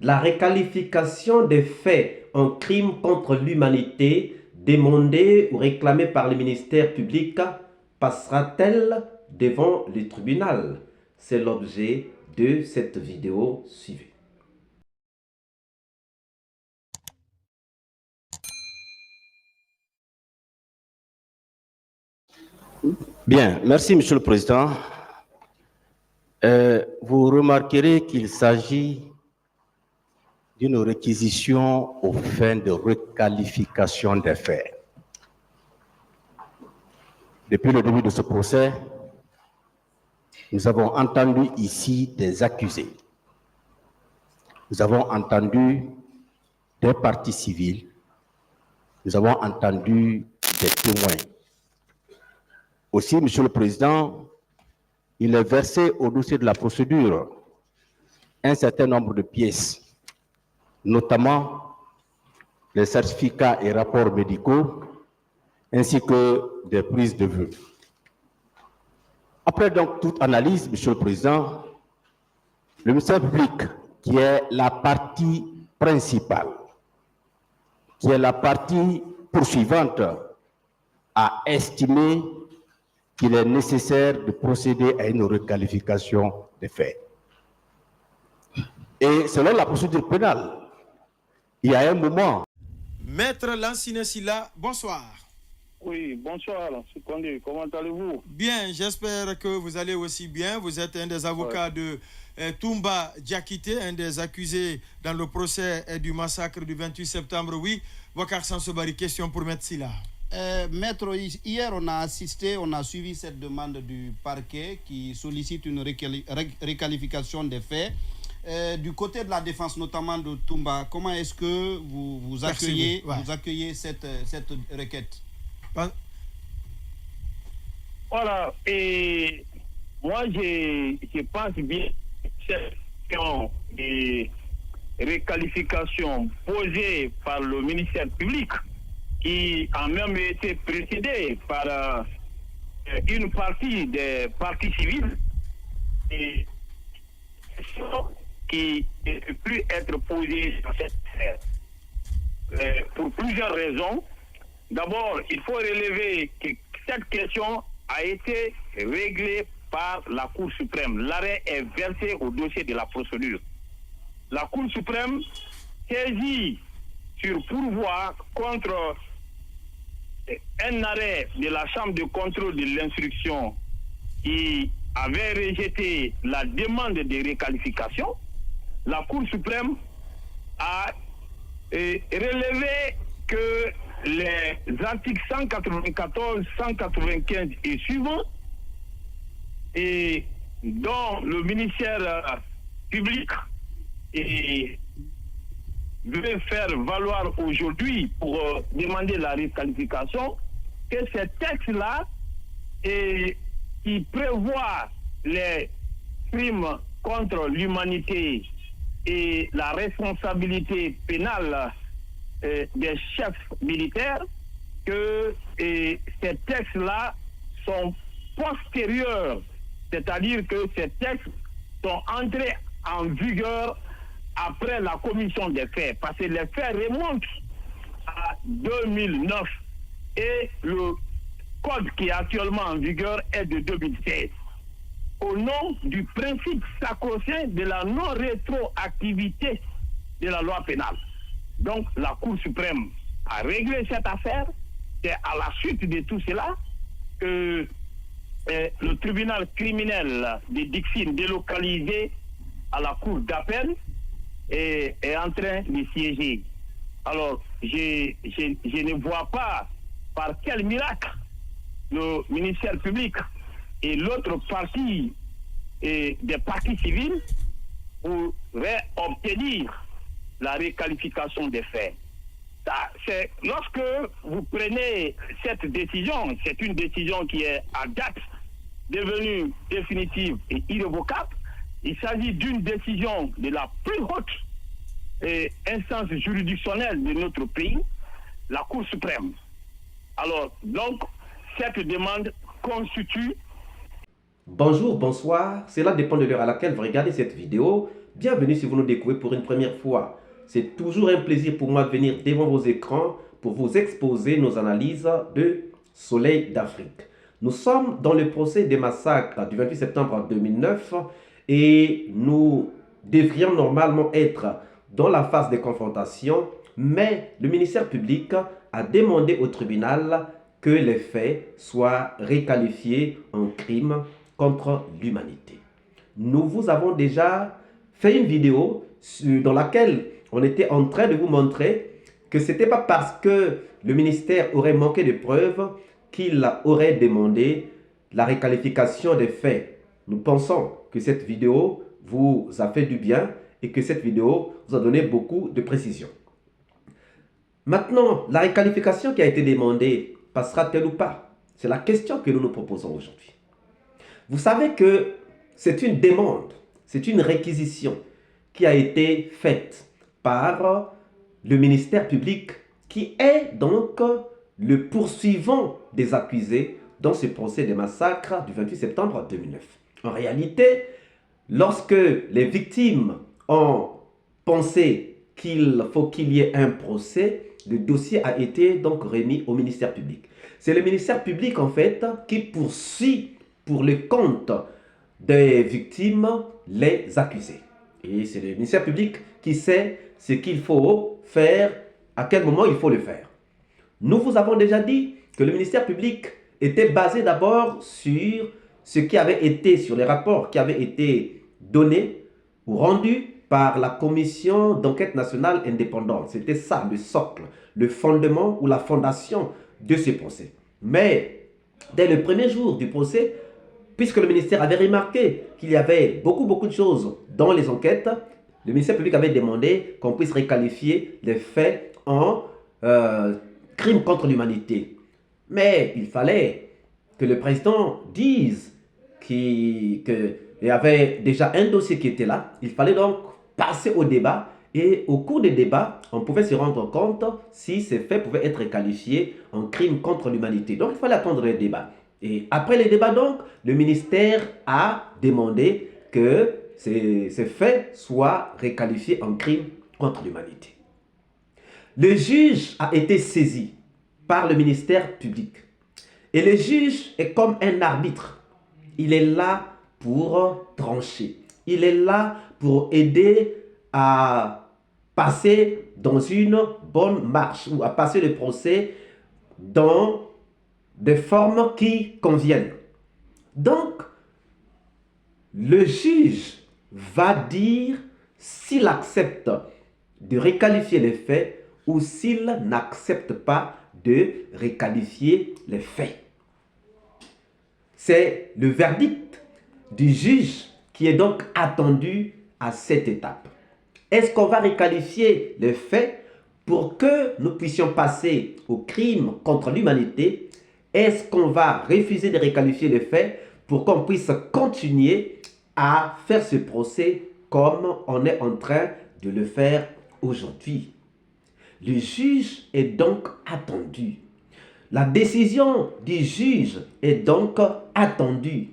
La requalification des faits en crime contre l'humanité demandée ou réclamée par le ministère public passera-t-elle devant le tribunal? C'est l'objet de cette vidéo. Suivez. Bien, merci Monsieur le Président. Vous remarquerez qu'il s'agit d'une réquisition aux fins de requalification des faits. Depuis le début de ce procès, nous avons entendu ici des accusés. Nous avons entendu des parties civiles. Nous avons entendu des témoins. Aussi, Monsieur le Président, il est versé au dossier de la procédure un certain nombre de pièces, notamment les certificats et rapports médicaux, ainsi que des prises de vue. Après donc toute analyse, Monsieur le Président, le ministère public, qui est la partie principale, qui est la partie poursuivante, a estimé qu'il est nécessaire de procéder à une requalification des faits. Et selon la procédure pénale, il y a un moment... Maître Lansine Silla, bonsoir. Oui, bonsoir, Sekondi, comment allez-vous? Bien, j'espère que vous allez aussi bien. Vous êtes un des avocats de Toumba Diakité, un des accusés dans le procès du massacre du 28 septembre. Oui, Wakar Sansobari, question pour Maître Silla. Maître, hier on a assisté, on a suivi cette demande du parquet qui sollicite une requalification des faits. Du côté de la défense, notamment de Toumba, comment est-ce que vous accueillez cette requête? Voilà, et moi je pense bien cette question de requalification posée par le ministère public, qui a même été précédée par une partie des partis civils, et qui ne peut plus être posée dans cette affaire. Pour plusieurs raisons. D'abord, il faut relever que cette question a été réglée par la Cour suprême. L'arrêt est versé au dossier de la procédure. La Cour suprême saisit sur pourvoi contre un arrêt de la Chambre de contrôle de l'instruction qui avait rejeté la demande de requalification. La Cour suprême a relevé que les articles 194, 195 et suivants, et dont le ministère public veut faire valoir aujourd'hui pour demander la requalification, que ces textes-là qui prévoient les crimes contre l'humanité et la responsabilité pénale des chefs militaires, que ces textes-là sont postérieurs, c'est-à-dire que ces textes sont entrés en vigueur après la commission des faits, parce que les faits remontent à 2009 et le code qui est actuellement en vigueur est de 2016. Au nom du principe sacro-saint de la non-rétroactivité de la loi pénale. Donc la Cour suprême a réglé cette affaire. C'est à la suite de tout cela que le tribunal criminel de Dixine, délocalisé à la Cour d'appel, est en train de siéger. Alors, je ne vois pas par quel miracle le ministère public et l'autre partie des partis civils pourraient obtenir la requalification des faits. C'est lorsque vous prenez cette décision, c'est une décision qui est à date devenue définitive et irrévocable. Il s'agit d'une décision de la plus haute instance juridictionnelle de notre pays, la Cour suprême. Alors, donc, cette demande constitue... Bonjour, bonsoir, cela dépend de l'heure à laquelle vous regardez cette vidéo. Bienvenue si vous nous découvrez pour une première fois. C'est toujours un plaisir pour moi de venir devant vos écrans pour vous exposer nos analyses de Soleil d'Afrique. Nous sommes dans le procès des massacres du 28 septembre 2009 et nous devrions normalement être dans la phase de confrontation, mais le ministère public a demandé au tribunal que les faits soient requalifiés en crime contre l'humanité. Nous vous avons déjà fait une vidéo dans laquelle on était en train de vous montrer que ce n'était pas parce que le ministère aurait manqué de preuves qu'il aurait demandé la requalification des faits. Nous pensons que cette vidéo vous a fait du bien et que cette vidéo vous a donné beaucoup de précisions. Maintenant, la requalification qui a été demandée passera-t-elle ou pas? C'est la question que nous nous proposons aujourd'hui. Vous savez que c'est une demande, c'est une réquisition qui a été faite par le ministère public qui est donc le poursuivant des accusés dans ce procès des massacres du 28 septembre 2009. En réalité, lorsque les victimes ont pensé qu'il faut qu'il y ait un procès, le dossier a été donc remis au ministère public. C'est le ministère public en fait qui poursuit pour le compte des victimes les accusés. Et c'est le ministère public qui sait ce qu'il faut faire, à quel moment il faut le faire. Nous vous avons déjà dit que le ministère public était basé d'abord sur ce qui avait été, sur les rapports qui avaient été donnés ou rendus par la commission d'enquête nationale indépendante. C'était ça, le socle, le fondement ou la fondation de ce procès. Mais dès le premier jour du procès, puisque le ministère avait remarqué qu'il y avait beaucoup de choses dans les enquêtes, le ministère public avait demandé qu'on puisse requalifier les faits en crime contre l'humanité. Mais il fallait que le président dise qu'il y avait déjà un dossier qui était là. Il fallait donc passer au débat et au cours des débats, on pouvait se rendre compte si ces faits pouvaient être qualifiés en crime contre l'humanité. Donc il fallait attendre les débats. Et après les débats donc, le ministère a demandé que ces faits soient requalifiés en crime contre l'humanité. Le juge a été saisi par le ministère public. Et le juge est comme un arbitre. Il est là pour trancher. Il est là pour aider à passer dans une bonne marche ou à passer le procès dans des formes qui conviennent. Donc, le juge va dire s'il accepte de requalifier les faits ou s'il n'accepte pas de requalifier les faits. C'est le verdict du juge qui est donc attendu à cette étape. Est-ce qu'on va requalifier les faits pour que nous puissions passer au crime contre l'humanité? Est-ce qu'on va refuser de requalifier les faits pour qu'on puisse continuer à faire ce procès comme on est en train de le faire aujourd'hui? Le juge est donc attendu. La décision du juge est donc attendue.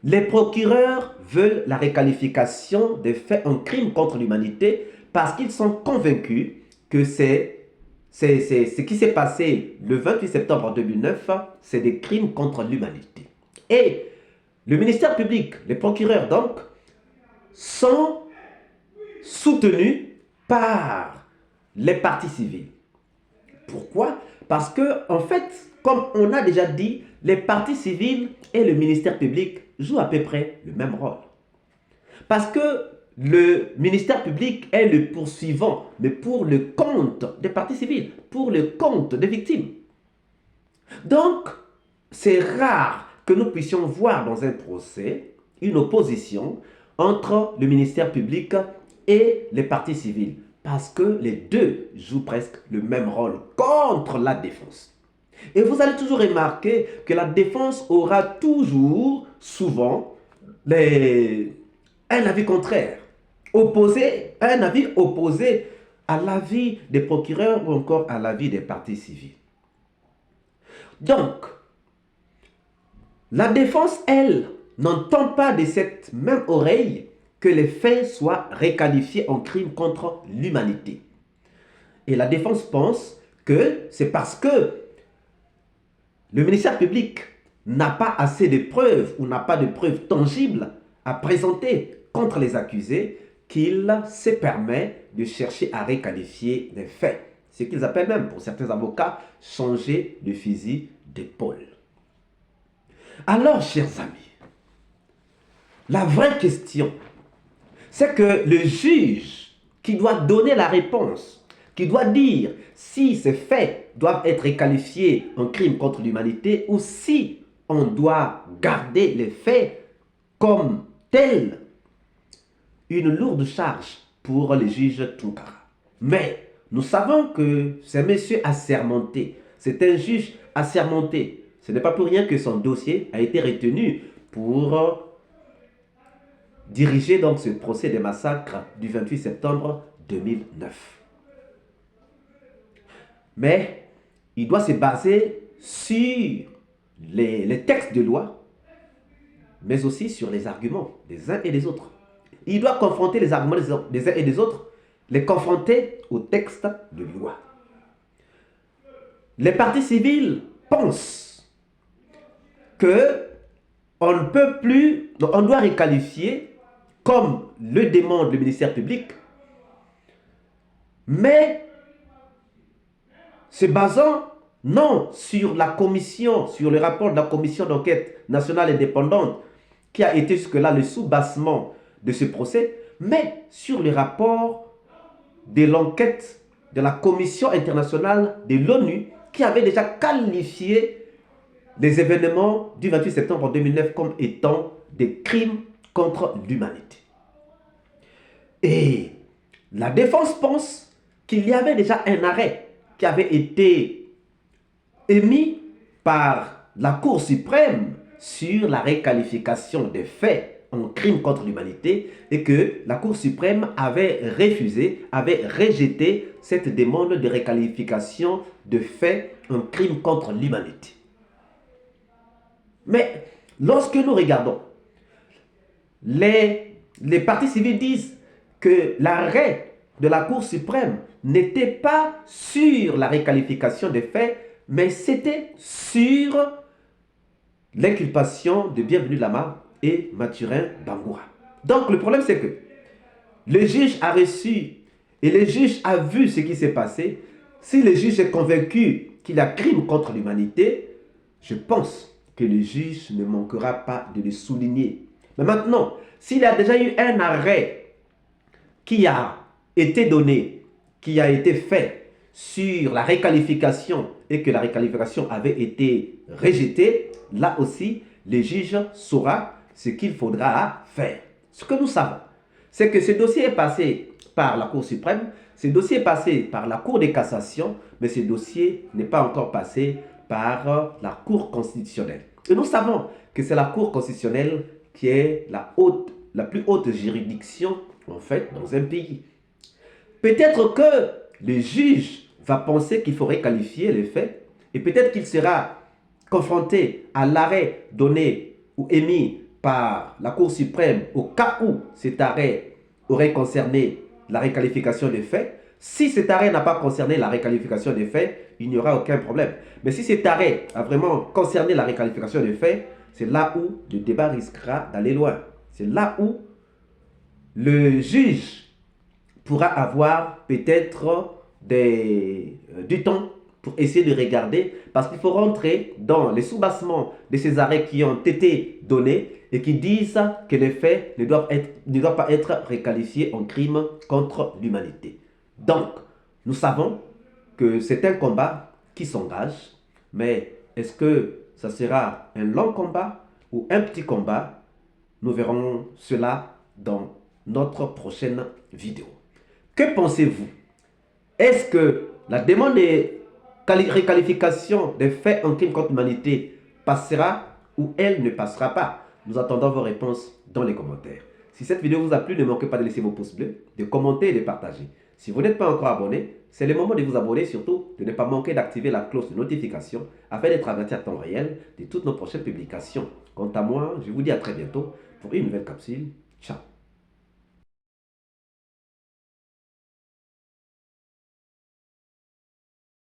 Les procureurs veulent la requalification des faits en crime contre l'humanité parce qu'ils sont convaincus que c'est ce qui s'est passé le 28 septembre 2009, c'est des crimes contre l'humanité. Et le ministère public, les procureurs donc, sont soutenus par les parties civiles. Pourquoi? Parce que, en fait, comme on a déjà dit, les parties civiles et le ministère public jouent à peu près le même rôle. Parce que le ministère public est le poursuivant, mais pour le compte des parties civiles, pour le compte des victimes. Donc, c'est rare que nous puissions voir dans un procès une opposition entre le ministère public et les parties civiles. Parce que les deux jouent presque le même rôle contre la défense. Et vous allez toujours remarquer que la défense aura toujours, souvent, un avis contraire, un avis opposé à l'avis des procureurs ou encore à l'avis des parties civiles. Donc, la défense, elle, n'entend pas de cette même oreille que les faits soient requalifiés en crime contre l'humanité. Et la défense pense que c'est parce que le ministère public n'a pas assez de preuves ou n'a pas de preuves tangibles à présenter contre les accusés qu'il se permet de chercher à requalifier les faits. Ce qu'ils appellent même, pour certains avocats, changer de fusil d'épaule. Alors, chers amis, la vraie question, c'est que le juge qui doit donner la réponse, qui doit dire si ces faits doivent être qualifiés en crime contre l'humanité ou si on doit garder les faits comme tels, une lourde charge pour le juge Tounkara. Mais nous savons que c'est un monsieur assermenté, c'est un juge assermenté. Ce n'est pas pour rien que son dossier a été retenu pour diriger donc ce procès des massacres du 28 septembre 2009. Mais il doit se baser sur les textes de loi, mais aussi sur les arguments des uns et des autres. Il doit confronter les arguments des uns et des autres, les confronter aux textes de loi. Les partis civils pensent que on ne peut plus, on doit requalifier comme le demande le ministère public, mais se basant non sur la commission, sur le rapport de la commission d'enquête nationale indépendante qui a été jusque-là le sous-bassement de ce procès, mais sur le rapport de l'enquête de la commission internationale de l'ONU qui avait déjà qualifié les événements du 28 septembre 2009 comme étant des crimes contre l'humanité. Et la défense pense qu'il y avait déjà un arrêt qui avait été émis par la Cour suprême sur la requalification des faits en crime contre l'humanité et que la Cour suprême avait refusé, avait rejeté cette demande de requalification de faits en crime contre l'humanité. Mais lorsque nous regardons, les partis civils disent que l'arrêt de la Cour suprême n'était pas sur la requalification des faits, mais c'était sur l'inculpation de Bienvenu Lama et Mathurin Bangoura. Donc le problème c'est que le juge a reçu et le juge a vu ce qui s'est passé. Si le juge est convaincu qu'il y a crime contre l'humanité, je pense que le juge ne manquera pas de le souligner. Mais maintenant, s'il y a déjà eu un arrêt qui a été donné, qui a été fait sur la requalification et que la requalification avait été rejetée, là aussi, le juge saura ce qu'il faudra faire. Ce que nous savons, c'est que ce dossier est passé par la Cour suprême, ce dossier est passé par la Cour de cassation, mais ce dossier n'est pas encore passé par la Cour constitutionnelle. Et nous savons que c'est la Cour constitutionnelle qui est la plus haute juridiction, en fait, dans un pays. Peut-être que le juge va penser qu'il faut requalifier les faits, et peut-être qu'il sera confronté à l'arrêt donné ou émis par la Cour suprême au cas où cet arrêt aurait concerné la requalification des faits. Si cet arrêt n'a pas concerné la requalification des faits, il n'y aura aucun problème. Mais si cet arrêt a vraiment concerné la requalification des faits, c'est là où le débat risquera d'aller loin. C'est là où le juge pourra avoir peut-être du temps pour essayer de regarder, parce qu'il faut rentrer dans les sous-bassements de ces arrêts qui ont été donnés et qui disent que les faits ne doivent pas être requalifiés en crime contre l'humanité. Donc, nous savons que c'est un combat qui s'engage, mais est-ce que ça sera un long combat ou un petit combat? Nous verrons cela dans notre prochaine vidéo. Que pensez-vous? Est-ce que la demande de requalification des faits en crime contre l'humanité passera ou elle ne passera pas? Nous attendons vos réponses dans les commentaires. Si cette vidéo vous a plu, ne manquez pas de laisser vos pouces bleus, de commenter et de partager. Si vous n'êtes pas encore abonné, c'est le moment de vous abonner, surtout de ne pas manquer d'activer la cloche de notification afin d'être averti à temps réel de toutes nos prochaines publications. Quant à moi, je vous dis à très bientôt pour une nouvelle capsule. Ciao!